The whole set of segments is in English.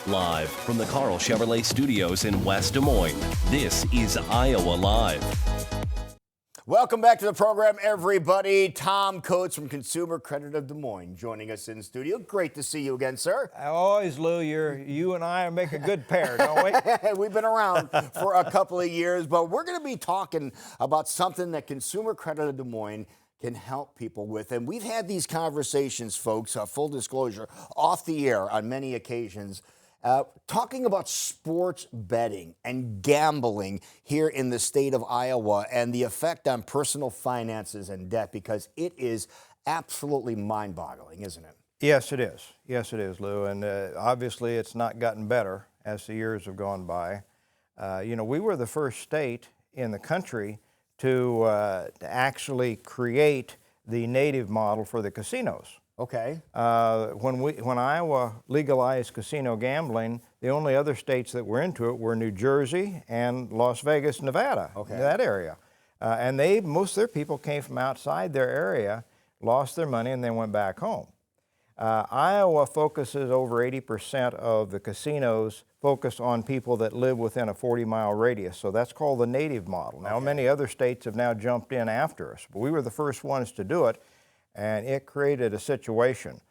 Live from the Carl Chevrolet Studios in West Des Moines, this is Iowa Live. Welcome back to the program, everybody. Tom Coates from Consumer Credit of Des Moines joining us in studio. Great to see you again, sir. Always, Lou. You and I make a good pair, don't we? We've been around for a couple of years, but we're going to be talking about something that Consumer Credit of Des Moines can help people with. And we've had these conversations, folks, full disclosure, off the air on many occasions, talking about sports betting and gambling here in the state of Iowa and the effect on personal finances and debt, because it is absolutely mind-boggling, isn't it? Yes, it is. Yes, it is, Lou. And obviously it's not gotten better as the years have gone by. We were the first state in the country to actually create the native model for the casinos. Okay. When Iowa legalized casino gambling, the only other states that were into it were New Jersey and Las Vegas, Nevada, that area. And most of their people came from outside their area, lost their money, and then went back home. Iowa focuses over 80% of the casinos focus on people that live within a 40-mile radius. So that's called the native model. Now, many other states have now jumped in after us, but we were the first ones to do it, and it created a situation.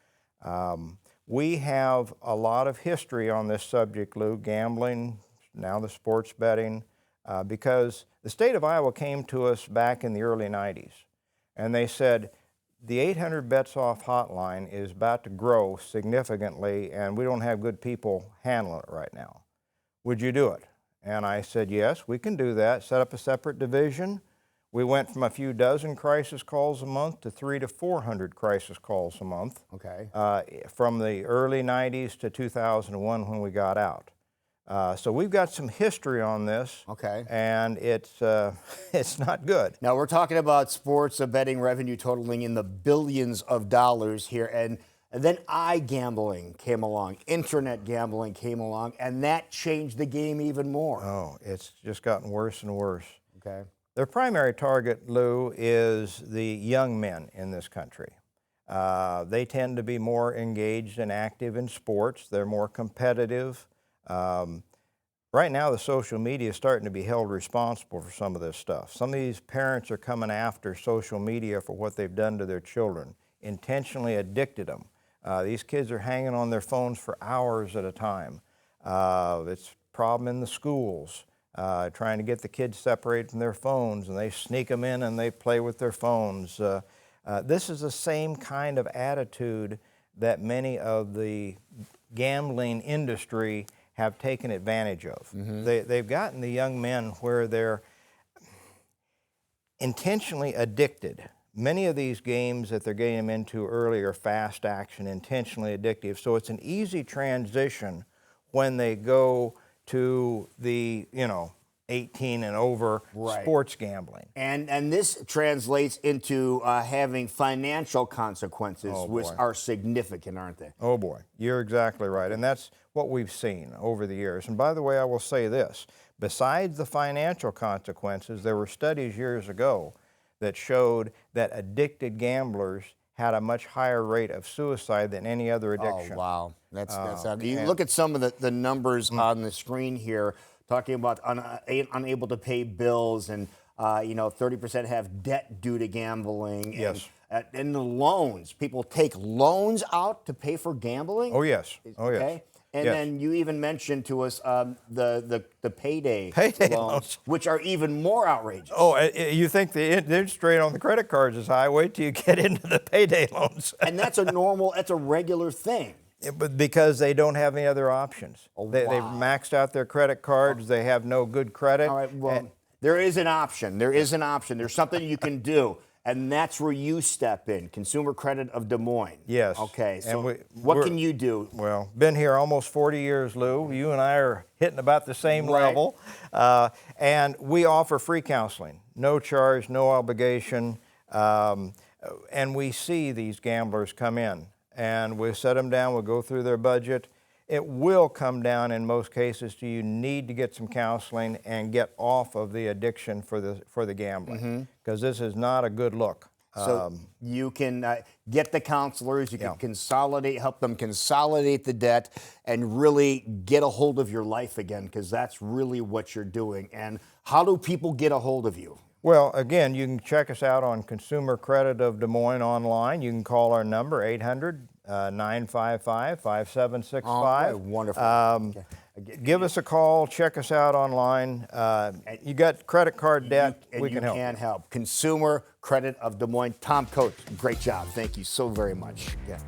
We have a lot of history on this subject, Lou, gambling, now the sports betting, because the state of Iowa came to us back in the early 90s, and they said, the 800 Bets Off hotline is about to grow significantly, and we don't have good people handling it right now. Would you do it? And I said, yes, we can do that. Set up a separate division. We went from a few dozen crisis calls a month to 300 to 400 crisis calls a month. Okay. From the early 90s to 2001 when we got out. So we've got some history on this, and it's not good. Now, we're talking about sports betting revenue totaling in the billions of dollars here, and then iGambling came along, internet gambling came along, and that changed the game even more. Oh, it's just gotten worse and worse. Okay. Their primary target, Lou, is the young men in this country. They tend to be more engaged and active in sports. They're more competitive. Right now, the social media is starting to be held responsible for some of this stuff. Some of these parents are coming after social media for what they've done to their children, intentionally addicted them. These kids are hanging on their phones for hours at a time. It's a problem in the schools, trying to get the kids separated from their phones, and they sneak them in and they play with their phones. This is the same kind of attitude that many of the gambling industry have taken advantage of. They've gotten the young men where they're intentionally addicted. Many of these games that they're getting them into early are fast action, intentionally addictive. So it's an easy transition when they go to the, 18 and over sports gambling. And this translates into having financial consequences, which are significant, aren't they? Oh boy, you're exactly right. And that's what we've seen over the years. And by the way, I will say this, besides the financial consequences, there were studies years ago that showed that addicted gamblers had a much higher rate of suicide than any other addiction. Oh, wow. That's you look at some of the numbers on the screen here, talking about unable to pay bills, and 30% have debt due to gambling. Yes. And the loans, people take loans out to pay for gambling. Oh yes. Oh yes. Okay. And then you even mentioned to us the payday loans, which are even more outrageous. Oh, you think the interest rate on the credit cards is high? Wait till you get into the payday loans. And that's a regular thing. But because they don't have any other options. They've maxed out their credit cards. They have no good credit. All right, well, there is an option. There is an option. There's something you can do, and that's where you step in, Consumer Credit of Des Moines. Yes. Okay, so what can you do? Well, been here almost 40 years, Lou. You and I are hitting about the same level. And we offer free counseling, no charge, no obligation. And we see these gamblers come in, and we set them down, we'll go through their budget. It will come down in most cases to you need to get some counseling and get off of the addiction for the gambling, because this is not a good look. So you can get the counselors, you can help them consolidate the debt and really get a hold of your life again, because that's really what you're doing. And how do people get a hold of you? Well, again, you can check us out on Consumer Credit of Des Moines online. You can call our number, 800-955-5765. Oh, wonderful. Give us a call. Check us out online. You got credit card debt, we can help. You can help. Consumer Credit of Des Moines. Tom Coates, great job. Thank you so very much. Yeah.